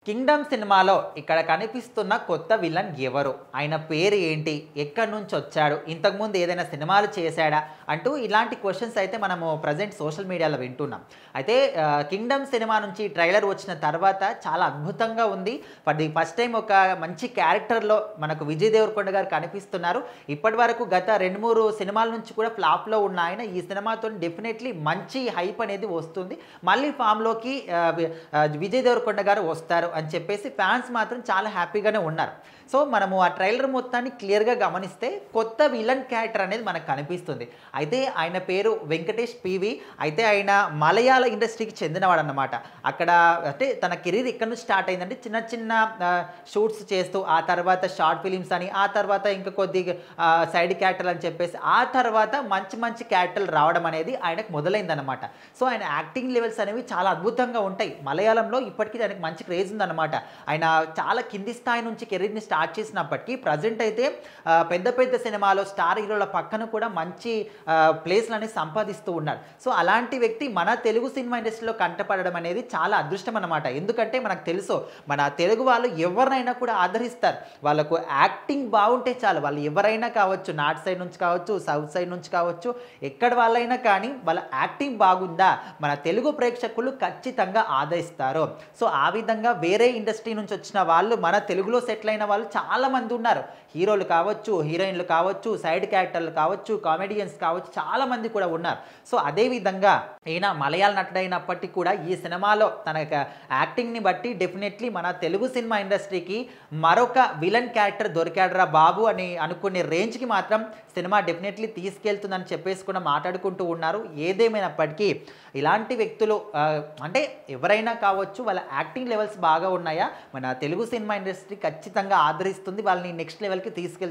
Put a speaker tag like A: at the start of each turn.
A: Kingdom సినిమాలో ఇక్కడ కనిపిస్తున్న కొత్త విలన్ ఎవరు? ఆయన పేరు ఏంటి? ఎక్కడి నుంచి వచ్చాడు? ఇంతకుముందు ఏదైనా సినిమాలు చేశాడా? అంటూ ఇలాంటి క్వెషన్స్ అయితే మనము ప్రెజెంట్ సోషల్ మీడియాలో వింటున్నాం. అయితే కింగ్డమ్ సినిమా నుంచి ట్రైలర్ వచ్చిన తర్వాత చాలా అద్భుతంగా ఉంది. ఫస్ట్ టైం ఒక మంచి క్యారెక్టర్‌లో మనకు విజయ్ దేవరకొండ గారు కనిపిస్తున్నారు. ఇప్పటివరకు గత 2, 3 సినిమాల నుంచి కూడా ఫ్లాప్‌లో ఉన్న ఆయన ఈ సినిమాతోని డెఫినెట్‌లీ మంచి హైప్ అనేది వస్తుంది. మళ్ళీ ఫామ్‌లోకి విజయ్ దేవరకొండ గారు వస్తారు అని చెప్పేసి ఫ్యాన్స్ మాత్రం చాలా హ్యాపీగానే ఉన్నారు. సో మనము ఆ ట్రైలర్ మొత్తాన్ని క్లియర్‌గా గమనిస్తే కొత్త విలన్ క్యారెక్టర్ అనేది మనకు కనిపిస్తుంది. అయితే ఆయన పేరు వెంకటేష్ పీవీ. అయితే ఆయన మలయాళ ఇండస్ట్రీకి చెందినవాడన్నమాట. అక్కడ అంటే తన కెరీర్ ఎక్కడి నుంచి స్టార్ట్ అయిందంటే చిన్న చిన్న షూట్స్ చేస్తూ ఆ తర్వాత షార్ట్ ఫిలిమ్స్ అని ఆ తర్వాత ఇంకా కొద్దిగా సైడ్ క్యారెక్టర్లు అని చెప్పేసి ఆ తర్వాత మంచి మంచి క్యారెక్టర్లు రావడం అనేది ఆయనకు మొదలైందన్నమాట. సో ఆయన యాక్టింగ్ లెవెల్స్ అనేవి చాలా అద్భుతంగా ఉంటాయి. మలయాళంలో ఇప్పటికీ ఆయనకు మంచి క్రేజ్ ఉందన్నమాట. ఆయన చాలా కింది స్థాయి నుంచి కెరీర్‌ని స్టార్ట్ చేసినప్పటికీ ప్రజెంట్ అయితే పెద్ద పెద్ద సినిమాలో స్టార్ హీరోల పక్కన కూడా మంచి ప్లేస్‌లని సంపాదిస్తూ ఉన్నారు. సో అలాంటి వ్యక్తి మన తెలుగు సినిమా ఇండస్ట్రీలో కంటపడడం అనేది చాలా అదృష్టం అన్నమాట. ఎందుకంటే మనకు తెలుసు మన తెలుగు వాళ్ళు ఎవరినైనా కూడా ఆదరిస్తారు. వాళ్ళకు యాక్టింగ్ బాగుంటే చాలు. వాళ్ళు ఎవరైనా కావచ్చు, నార్త్ సైడ్ నుంచి కావచ్చు, సౌత్ సైడ్ నుంచి కావచ్చు, ఎక్కడ వాళ్ళైనా కానీ వాళ్ళ యాక్టింగ్ బాగుందా మన తెలుగు ప్రేక్షకులు ఖచ్చితంగా ఆదరిస్తారు. సో ఆ విధంగా వేరే ఇండస్ట్రీ నుంచి వచ్చిన వాళ్ళు మన తెలుగులో సెటిల్ అయిన వాళ్ళు చాలా మంది ఉన్నారు. హీరోలు కావచ్చు, హీరోయిన్లు కావచ్చు, సైడ్ క్యారెక్టర్లు కావచ్చు, కామెడియన్స్ కావచ్చు, చాలా మంది కూడా ఉన్నారు. సో అదే విధంగా ఈయన మలయాళ నటుడైనప్పటికీ కూడా ఈ సినిమాలో తన యాక్టింగ్‌ని బట్టి డెఫినెట్‌లీ మన తెలుగు సినిమా ఇండస్ట్రీకి మరొక విలన్ క్యారెక్టర్ దొరికాడురా బాబు అని అనుకునే రేంజ్‌కి మాత్రం సినిమా డెఫినెట్‌లీ తీసుకెళ్తుందని చెప్పేసి కూడా మాట్లాడుకుంటూ ఉన్నారు. ఏదేమైనప్పటికీ ఇలాంటి వ్యక్తులు అంటే ఎవరైనా కావచ్చు వాళ్ళ యాక్టింగ్ లెవెల్స్ బాగా ఉన్నాయా మన తెలుగు సినిమా ఇండస్ట్రీ ఖచ్చితంగా ఆదరిస్తుంది. వాళ్ళని నెక్స్ట్ లెవెల్‌కి తీసుకెళ్తుంది.